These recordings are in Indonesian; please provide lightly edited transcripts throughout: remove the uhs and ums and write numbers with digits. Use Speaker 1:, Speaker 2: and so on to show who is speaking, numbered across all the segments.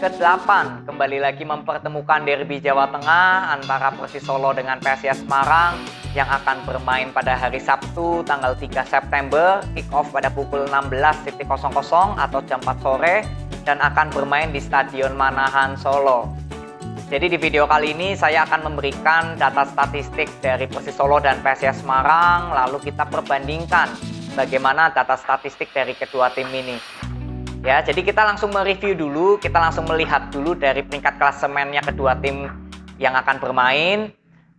Speaker 1: ke-8 kembali lagi mempertemukan derby Jawa Tengah antara Persis Solo dengan PSIS Semarang yang akan bermain pada hari Sabtu tanggal 3 September, kick off pada pukul 16.00 atau jam 4 sore dan akan bermain di Stadion Manahan Solo. Jadi di video kali ini saya akan memberikan data statistik dari Persis Solo dan PSIS Semarang, lalu kita perbandingkan bagaimana data statistik dari kedua tim ini. Ya, jadi kita langsung mereview dulu, kita langsung melihat dulu dari peringkat klasemennya kedua tim yang akan bermain.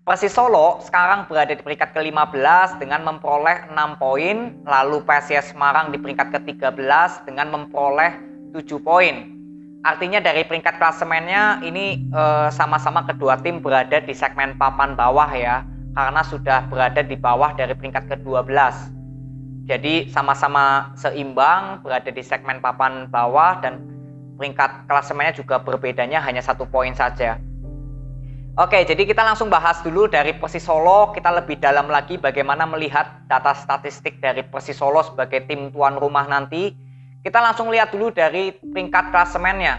Speaker 1: Persis Solo sekarang berada di peringkat ke-15 dengan memperoleh 6 poin, lalu PSIS Semarang di peringkat ke-13 dengan memperoleh 7 poin. Artinya dari peringkat klasemennya ini sama-sama kedua tim berada di segmen papan bawah ya, karena sudah berada di bawah dari peringkat ke-12. Jadi sama-sama seimbang berada di segmen papan bawah dan peringkat klasemennya juga berbedanya hanya 1 poin saja. Oke, jadi kita langsung bahas dulu dari Persis Solo. Kita lebih dalam lagi bagaimana melihat data statistik dari Persis Solo sebagai tim tuan rumah nanti. Kita langsung lihat dulu dari peringkat klasemennya.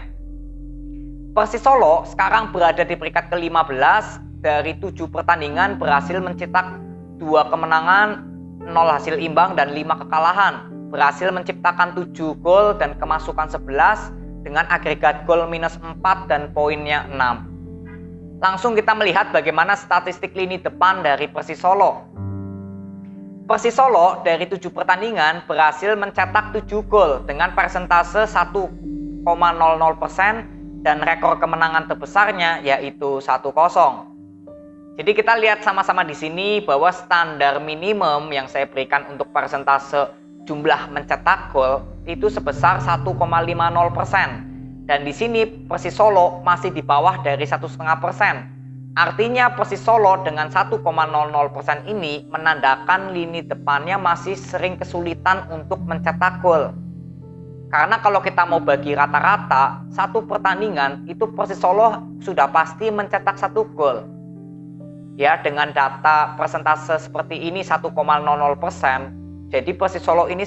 Speaker 1: Persis Solo sekarang berada di peringkat ke-15 dari 7 pertandingan berhasil mencetak 2 kemenangan, 0 hasil imbang dan 5 kekalahan, berhasil menciptakan 7 gol dan kemasukan 11 dengan agregat gol -4 dan poinnya 6. Langsung kita melihat bagaimana statistik lini depan dari Persis Solo. Persis Solo dari 7 pertandingan berhasil mencetak 7 gol dengan persentase 1,00% dan rekor kemenangan terbesarnya yaitu 1-0. Jadi kita lihat sama-sama di sini bahwa standar minimum yang saya berikan untuk persentase jumlah mencetak gol itu sebesar 1,50%. Dan di sini Persis Solo masih di bawah dari 1,5%. Artinya Persis Solo dengan 1,00% ini menandakan lini depannya masih sering kesulitan untuk mencetak gol. Karena kalau kita mau bagi rata-rata, satu pertandingan itu Persis Solo sudah pasti mencetak 1 gol. Ya, dengan data persentase seperti ini 1,00%, jadi Persis Solo ini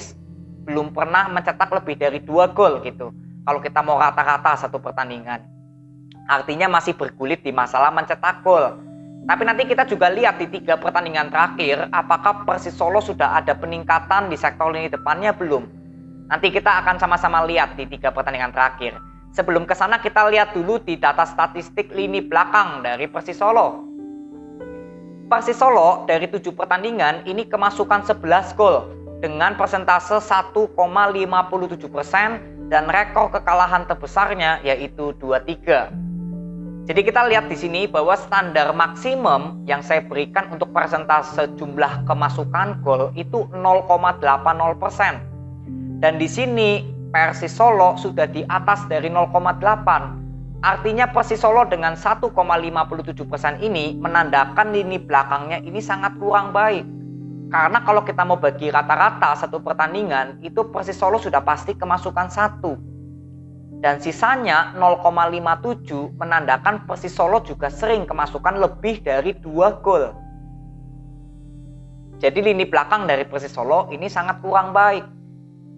Speaker 1: belum pernah mencetak lebih dari 2 gol gitu. Kalau kita mau rata-rata satu pertandingan. Artinya masih bergulit di masalah mencetak gol. Tapi nanti kita juga lihat di 3 pertandingan terakhir apakah Persis Solo sudah ada peningkatan di sektor lini depannya belum. Nanti kita akan sama-sama lihat di 3 pertandingan terakhir. Sebelum ke sana kita lihat dulu di data statistik lini belakang dari Persis Solo. Persis Solo dari 7 pertandingan ini kemasukan 11 gol dengan persentase 1,57% dan rekor kekalahan terbesarnya yaitu 2-3. Jadi kita lihat di sini bahwa standar maksimum yang saya berikan untuk persentase jumlah kemasukan gol itu 0,80%. Dan di sini Persis Solo sudah di atas dari 0,8. Artinya Persis Solo dengan 1,57% ini menandakan lini belakangnya ini sangat kurang baik. Karena kalau kita mau bagi rata-rata satu pertandingan, itu Persis Solo sudah pasti kemasukan 1. Dan sisanya 0,57 menandakan Persis Solo juga sering kemasukan lebih dari 2 gol. Jadi lini belakang dari Persis Solo ini sangat kurang baik.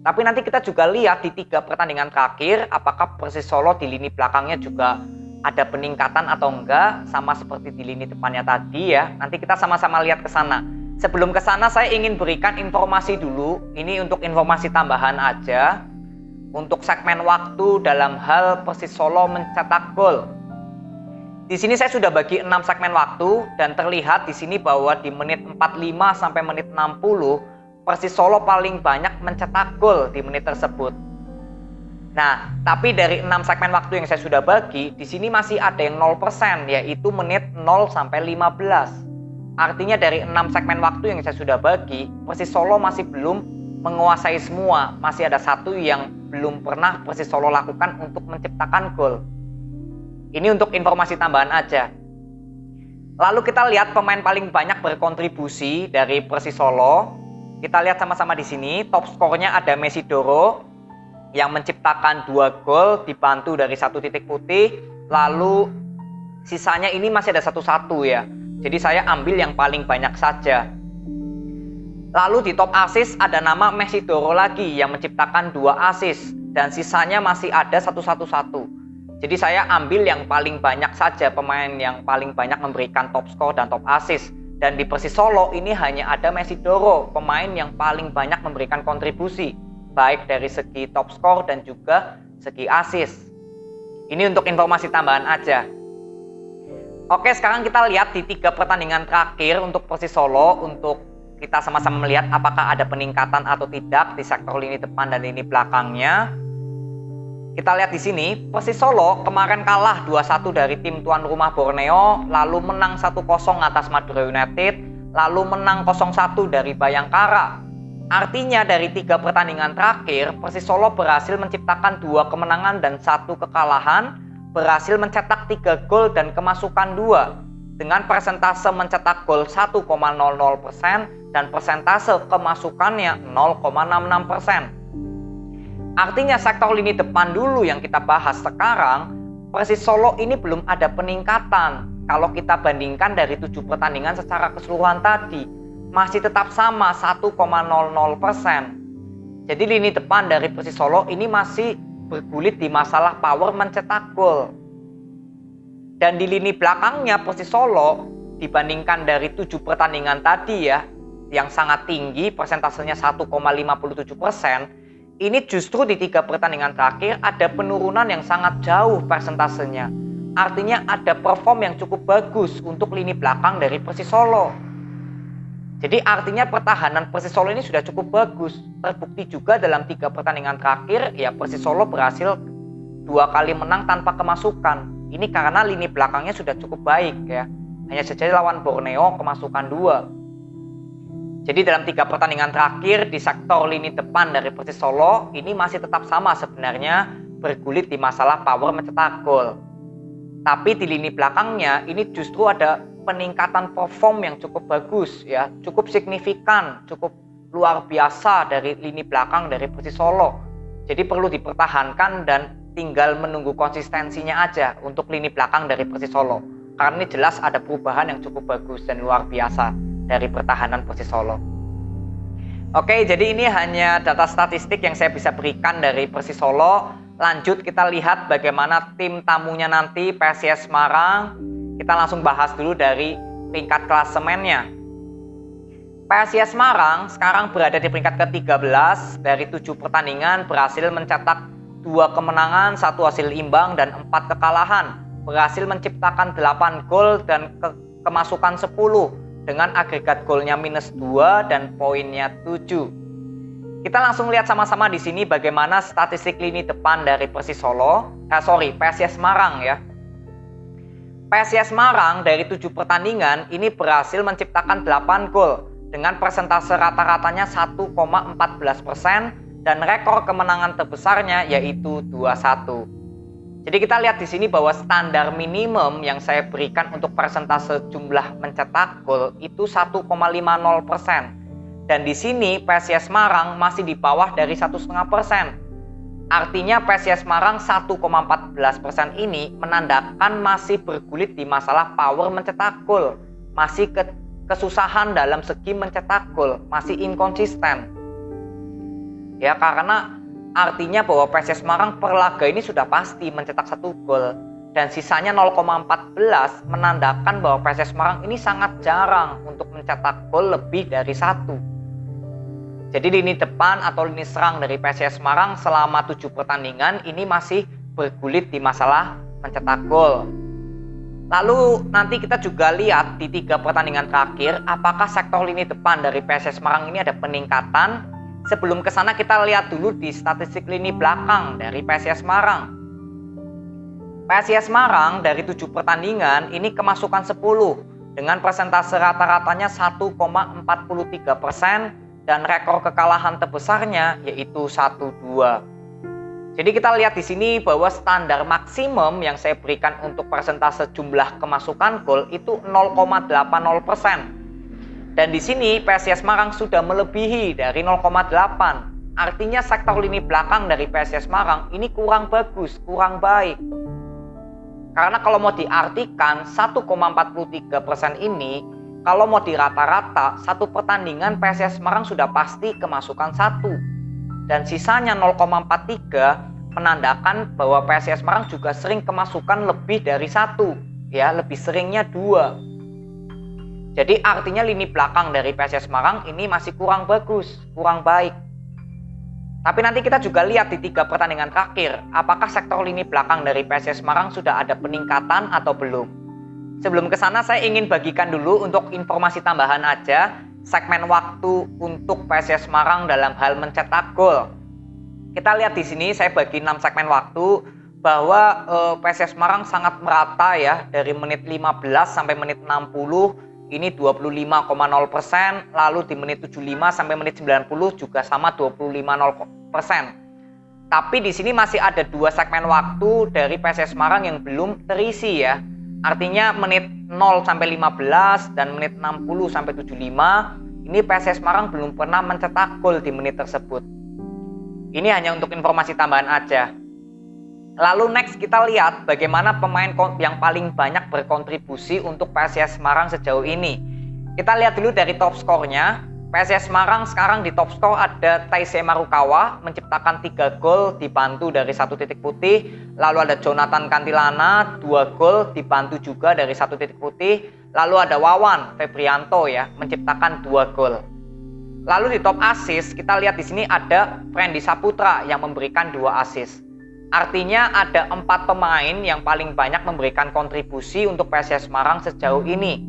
Speaker 1: Tapi nanti kita juga lihat di 3 pertandingan terakhir apakah Persis Solo di lini belakangnya juga ada peningkatan atau enggak, sama seperti di lini depannya tadi ya. Nanti kita sama-sama lihat ke sana. Sebelum ke sana saya ingin berikan informasi dulu. Ini untuk informasi tambahan aja. Untuk segmen waktu dalam hal Persis Solo mencetak gol. Di sini saya sudah bagi 6 segmen waktu dan terlihat di sini bahwa di menit 45 sampai menit 60 Persis Solo paling banyak mencetak gol di menit tersebut. Nah, tapi dari 6 segmen waktu yang saya sudah bagi, di sini masih ada yang 0%, yaitu menit 0 sampai 15. Artinya dari 6 segmen waktu yang saya sudah bagi, Persis Solo masih belum menguasai semua. Masih ada 1 yang belum pernah Persis Solo lakukan untuk menciptakan gol. Ini untuk informasi tambahan aja. Lalu kita lihat pemain paling banyak berkontribusi dari Persis Solo. Kita lihat sama-sama di sini, top skornya ada Messi Doro yang menciptakan 2 gol dibantu dari 1 titik putih. Lalu sisanya ini masih ada 1-1 ya. Jadi saya ambil yang paling banyak saja. Lalu di top assist ada nama Messi Doro lagi yang menciptakan 2 assist dan sisanya masih ada 1-1-1. Jadi saya ambil yang paling banyak saja, pemain yang paling banyak memberikan top skor dan top assist. Dan di Persis Solo ini hanya ada Messi Doro, pemain yang paling banyak memberikan kontribusi, baik dari segi top skor dan juga segi assist. Ini untuk informasi tambahan aja. Oke, sekarang kita lihat di 3 pertandingan terakhir untuk Persis Solo, untuk kita sama-sama melihat apakah ada peningkatan atau tidak di sektor lini depan dan lini belakangnya. Kita lihat di sini, Persis Solo kemarin kalah 2-1 dari tim tuan rumah Borneo, lalu menang 1-0 atas Madura United, lalu menang 0-1 dari Bayangkara. Artinya dari 3 pertandingan terakhir, Persis Solo berhasil menciptakan 2 kemenangan dan 1 kekalahan, berhasil mencetak 3 gol dan kemasukan 2, dengan persentase mencetak gol 1,00% dan persentase kemasukannya 0,66%. Artinya sektor lini depan dulu yang kita bahas sekarang, Persis Solo ini belum ada peningkatan. Kalau kita bandingkan dari 7 pertandingan secara keseluruhan tadi, masih tetap sama 1,00%. Jadi lini depan dari Persis Solo ini masih bergulit di masalah power mencetak gol. Dan di lini belakangnya Persis Solo dibandingkan dari 7 pertandingan tadi ya, yang sangat tinggi persentasenya 1,57%, ini justru di 3 pertandingan terakhir ada penurunan yang sangat jauh persentasenya. Artinya ada perform yang cukup bagus untuk lini belakang dari Persis Solo. Jadi artinya pertahanan Persis Solo ini sudah cukup bagus. Terbukti juga dalam 3 pertandingan terakhir ya Persis Solo berhasil 2 kali menang tanpa kemasukan. Ini karena lini belakangnya sudah cukup baik ya. Hanya saja lawan Borneo kemasukan 2. Jadi dalam 3 pertandingan terakhir di sektor lini depan dari Persis Solo ini masih tetap sama sebenarnya, bergulit di masalah power mencetak gol. Tapi di lini belakangnya ini justru ada peningkatan perform yang cukup bagus ya, cukup signifikan, cukup luar biasa dari lini belakang dari Persis Solo. Jadi perlu dipertahankan dan tinggal menunggu konsistensinya aja untuk lini belakang dari Persis Solo. Karena ini jelas ada perubahan yang cukup bagus dan luar biasa dari pertahanan Persis Solo. Oke, jadi ini hanya data statistik yang saya bisa berikan dari Persis Solo. Lanjut kita lihat bagaimana tim tamunya nanti PSIS Semarang. Kita langsung bahas dulu dari peringkat klasemennya. PSIS Semarang sekarang berada di peringkat ke-13 dari 7 pertandingan, berhasil mencetak 2 kemenangan, 1 hasil imbang dan 4 kekalahan. Berhasil menciptakan 8 gol dan kemasukan 10 dengan agregat golnya -2 dan poinnya 7. Kita langsung lihat sama-sama di sini bagaimana statistik lini depan dari PSIS Semarang ya. PSIS Semarang dari 7 pertandingan ini berhasil menciptakan 8 gol dengan persentase rata-ratanya 1,14% dan rekor kemenangan terbesarnya yaitu 2-1. Jadi kita lihat di sini bahwa standar minimum yang saya berikan untuk persentase jumlah mencetak gol itu 1,50%. Dan di sini PSIS Semarang masih di bawah dari 1,5%. Artinya PSIS Semarang 1,14% ini menandakan masih bergulit di masalah power mencetak gol. Masih kesusahan dalam segi mencetak gol, masih inkonsisten. Ya karena artinya bahwa PSIS Semarang per laga ini sudah pasti mencetak 1 gol dan sisanya 0,14 menandakan bahwa PSIS Semarang ini sangat jarang untuk mencetak gol lebih dari 1. Jadi lini depan atau lini serang dari PSIS Semarang selama 7 pertandingan ini masih bergulit di masalah mencetak gol. Lalu nanti kita juga lihat di 3 pertandingan terakhir apakah sektor lini depan dari PSIS Semarang ini ada peningkatan. Sebelum ke sana kita lihat dulu di statistik lini belakang dari PSIS Semarang. PSIS Semarang dari 7 pertandingan ini kemasukan 10 dengan persentase rata-ratanya 1,43% dan rekor kekalahan terbesarnya yaitu 1-2. Jadi kita lihat di sini bahwa standar maksimum yang saya berikan untuk persentase jumlah kemasukan gol itu 0,80%. Dan di sini PSIS Semarang sudah melebihi dari 0,8. Artinya sektor lini belakang dari PSIS Semarang ini kurang bagus, kurang baik. Karena kalau mau diartikan 1,43% ini, kalau mau dirata-rata, 1 pertandingan PSIS Semarang sudah pasti kemasukan 1. Dan sisanya 0,43 menandakan bahwa PSIS Semarang juga sering kemasukan lebih dari 1, ya, lebih seringnya 2. Jadi artinya lini belakang dari PSIS Semarang ini masih kurang bagus, kurang baik. Tapi nanti kita juga lihat di 3 pertandingan terakhir, apakah sektor lini belakang dari PSIS Semarang sudah ada peningkatan atau belum. Sebelum ke sana, saya ingin bagikan dulu untuk informasi tambahan aja segmen waktu untuk PSIS Semarang dalam hal mencetak gol. Kita lihat di sini, saya bagi 6 segmen waktu bahwa PSIS Semarang sangat merata ya, dari menit 15 sampai menit 60 ini 25,0%, lalu di menit 75 sampai menit 90 juga sama 25,0%. Tapi di sini masih ada 2 segmen waktu dari PSIS Semarang yang belum terisi ya. Artinya menit 0 sampai 15 dan menit 60 sampai 75 ini PSIS Semarang belum pernah mencetak gol di menit tersebut. Ini hanya untuk informasi tambahan aja. Lalu next kita lihat bagaimana pemain yang paling banyak berkontribusi untuk PSIS Semarang sejauh ini. Kita lihat dulu dari top skornya. PSIS Semarang sekarang di top skor ada Taisei Marukawa menciptakan 3 gol dibantu dari 1 titik putih. Lalu ada Jonathan Kantilana 2 gol dibantu juga dari 1 titik putih. Lalu ada Wawan Febrianto ya menciptakan 2 gol. Lalu di top assist kita lihat di sini ada Frendy Saputra yang memberikan 2 assist. Artinya ada 4 pemain yang paling banyak memberikan kontribusi untuk PSIS Semarang sejauh ini.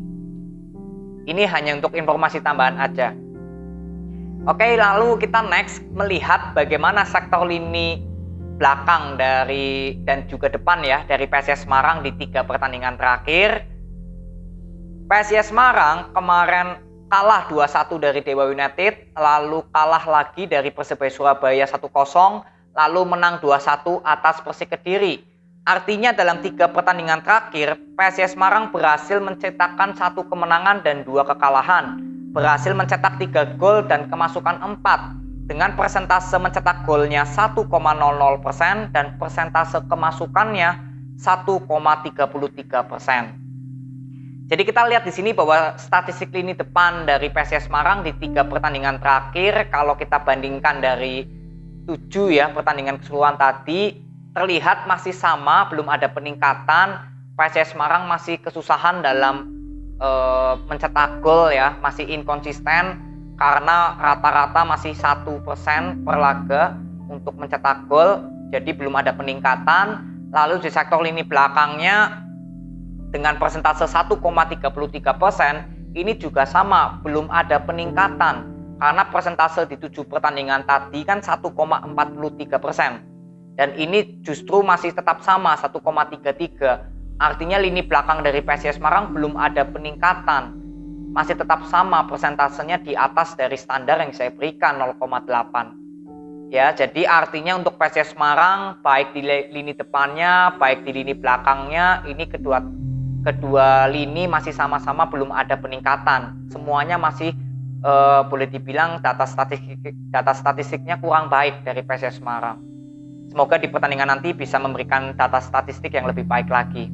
Speaker 1: Ini hanya untuk informasi tambahan aja. Oke, lalu kita next melihat bagaimana sektor lini belakang dari dan juga depan ya dari PSIS Semarang di 3 pertandingan terakhir. PSIS Semarang kemarin kalah 2-1 dari Dewa United, lalu kalah lagi dari Persebaya Surabaya 1-0, lalu menang 2-1 atas Persik Kediri. Artinya dalam 3 pertandingan terakhir, PSIS Semarang berhasil mencetakkan 1 kemenangan dan 2 kekalahan. Berhasil mencetak 3 gol dan kemasukan 4 dengan persentase mencetak golnya 1,00% dan persentase kemasukannya 1,33%. Jadi kita lihat di sini bahwa statistik lini depan dari PSIS Semarang di 3 pertandingan terakhir kalau kita bandingkan dari 7 ya pertandingan keseluruhan tadi terlihat masih sama, belum ada peningkatan. PSIS Semarang masih kesusahan dalam mencetak gol ya, masih inkonsisten karena rata-rata masih 1% per laga untuk mencetak gol, jadi belum ada peningkatan. Lalu di sektor lini belakangnya dengan persentase 1,33% ini juga sama, belum ada peningkatan karena persentase di 7 pertandingan tadi kan 1,43% dan ini justru masih tetap sama 1,33. Artinya lini belakang dari PSIS Semarang belum ada peningkatan, masih tetap sama persentasenya di atas dari standar yang saya berikan 0,8. Ya, jadi artinya untuk PSIS Semarang baik di lini depannya, baik di lini belakangnya ini kedua lini masih sama-sama belum ada peningkatan. Semuanya masih boleh dibilang data statistiknya kurang baik dari PSIS Semarang. Semoga di pertandingan nanti bisa memberikan data statistik yang lebih baik lagi.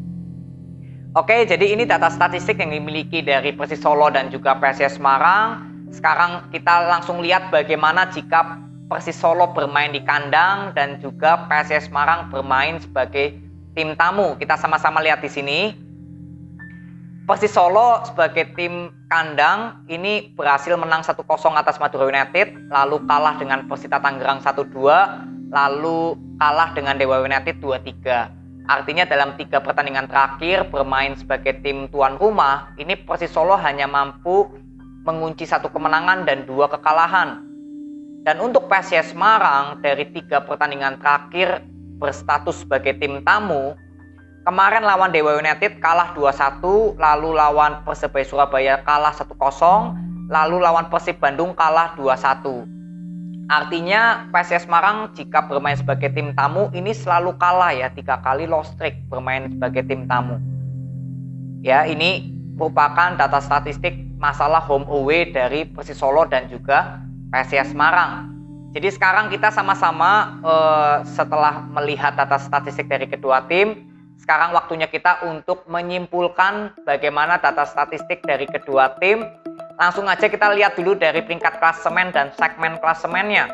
Speaker 1: Oke, jadi ini data statistik yang dimiliki dari Persis Solo dan juga PSIS Semarang. Sekarang kita langsung lihat bagaimana jika Persis Solo bermain di kandang dan juga PSIS Semarang bermain sebagai tim tamu. Kita sama-sama lihat di sini. Persis Solo sebagai tim kandang ini berhasil menang 1-0 atas Madura United, lalu kalah dengan Persita Tangerang 1-2, lalu kalah dengan Dewa United 2-3. Artinya dalam 3 pertandingan terakhir bermain sebagai tim tuan rumah, ini Persis Solo hanya mampu mengunci 1 kemenangan dan 2 kekalahan. Dan untuk PSIS Semarang dari 3 pertandingan terakhir berstatus sebagai tim tamu, kemarin lawan Dewa United kalah 2-1, lalu lawan Persebaya Surabaya kalah 1-0, lalu lawan Persib Bandung kalah 2-1. Artinya PSIS Semarang jika bermain sebagai tim tamu ini selalu kalah ya, 3 kali loss streak bermain sebagai tim tamu. Ya, ini merupakan data statistik masalah home away dari Persis Solo dan juga PSIS Semarang. Jadi sekarang kita sama-sama setelah melihat data statistik dari kedua tim, sekarang waktunya kita untuk menyimpulkan bagaimana data statistik dari kedua tim. Langsung aja kita lihat dulu dari peringkat klasemen dan segmen klasemennya.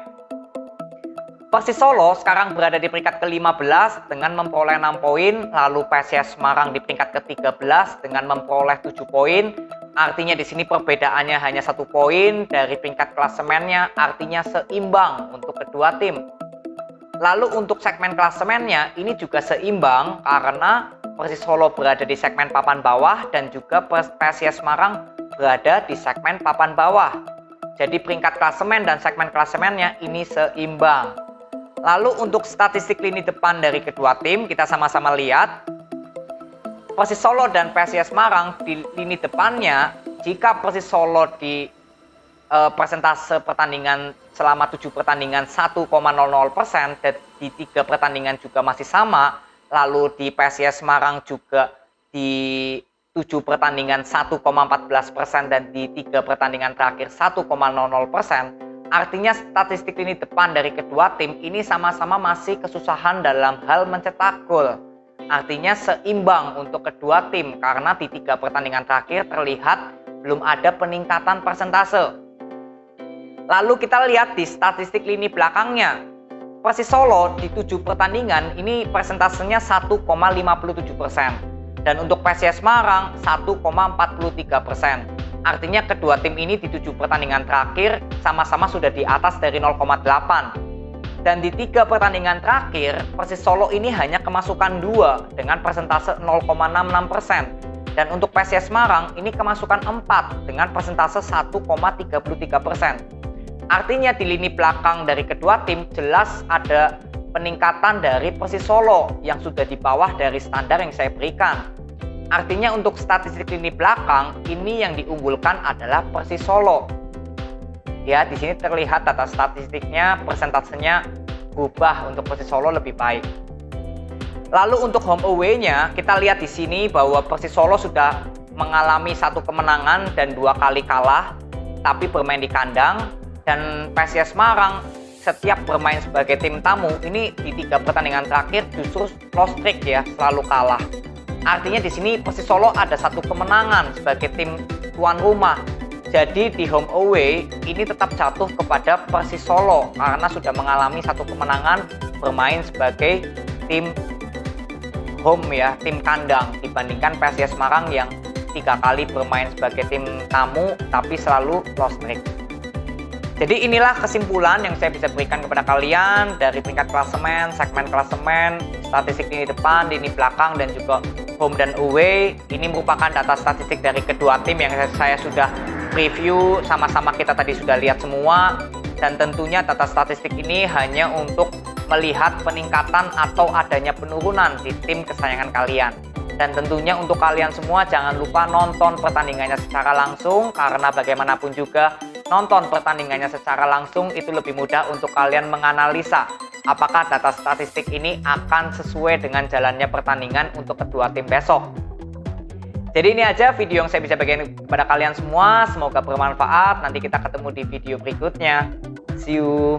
Speaker 1: Persis Solo sekarang berada di peringkat ke-15 dengan memperoleh 6 poin, lalu PSIS Semarang di peringkat ke-13 dengan memperoleh 7 poin. Artinya di sini perbedaannya hanya 1 poin dari peringkat klasemennya, artinya seimbang untuk kedua tim. Lalu untuk segmen klasemennya ini juga seimbang karena Persis Solo berada di segmen papan bawah dan juga PSIS Semarang berada di segmen papan bawah. Jadi peringkat klasemen dan segmen klasemennya ini seimbang. Lalu untuk statistik lini depan dari kedua tim kita sama-sama lihat. Persis Solo dan PSIS Semarang di lini depannya, jika Persis Solo di persentase pertandingan selama 7 pertandingan 1,00% dan di 3 pertandingan juga masih sama, lalu di PSIS Semarang juga di 7 pertandingan 1,14% dan di 3 pertandingan terakhir 1,00%. Artinya statistik lini depan dari kedua tim ini sama-sama masih kesusahan dalam hal mencetak gol. Artinya seimbang untuk kedua tim karena di 3 pertandingan terakhir terlihat belum ada peningkatan persentase. Lalu kita lihat di statistik lini belakangnya. Persis Solo di 7 pertandingan ini persentasenya 1,57%. Dan untuk PSIS Semarang 1,43%. Artinya kedua tim ini di 7 pertandingan terakhir sama-sama sudah di atas dari 0,8. Dan di 3 pertandingan terakhir, Persis Solo ini hanya kemasukan 2 dengan persentase 0,66%. Dan untuk PSIS Semarang ini kemasukan 4 dengan persentase 1,33%. Artinya di lini belakang dari kedua tim jelas ada peningkatan dari Persis Solo yang sudah di bawah dari standar yang saya berikan. Artinya untuk statistik lini belakang ini yang diunggulkan adalah Persis Solo. Ya, di sini terlihat data statistiknya, persentasenya berubah untuk Persis Solo lebih baik. Lalu untuk home away-nya, kita lihat di sini bahwa Persis Solo sudah mengalami 1 kemenangan dan 2 kali kalah, tapi bermain di kandang. Dan PSIS Semarang setiap bermain sebagai tim tamu ini di 3 pertandingan terakhir justru lost streak ya, selalu kalah. Artinya di sini Persis Solo ada 1 kemenangan sebagai tim tuan rumah. Jadi di home away ini tetap jatuh kepada Persis Solo karena sudah mengalami 1 kemenangan bermain sebagai tim home ya, tim kandang dibandingkan PSIS Semarang yang 3 kali bermain sebagai tim tamu tapi selalu lost streak. Jadi inilah kesimpulan yang saya bisa berikan kepada kalian dari peringkat klasemen, segmen klasemen, statistik lini depan, lini belakang, dan juga home dan away. Ini merupakan data statistik dari kedua tim yang saya sudah review, sama-sama kita tadi sudah lihat semua. Dan tentunya data statistik ini hanya untuk melihat peningkatan atau adanya penurunan di tim kesayangan kalian. Dan tentunya untuk kalian semua jangan lupa nonton pertandingannya secara langsung, karena bagaimanapun juga nonton pertandingannya secara langsung itu lebih mudah untuk kalian menganalisa apakah data statistik ini akan sesuai dengan jalannya pertandingan untuk kedua tim besok. Jadi ini aja video yang saya bisa bagikan kepada kalian semua. Semoga bermanfaat. Nanti kita ketemu di video berikutnya. See you.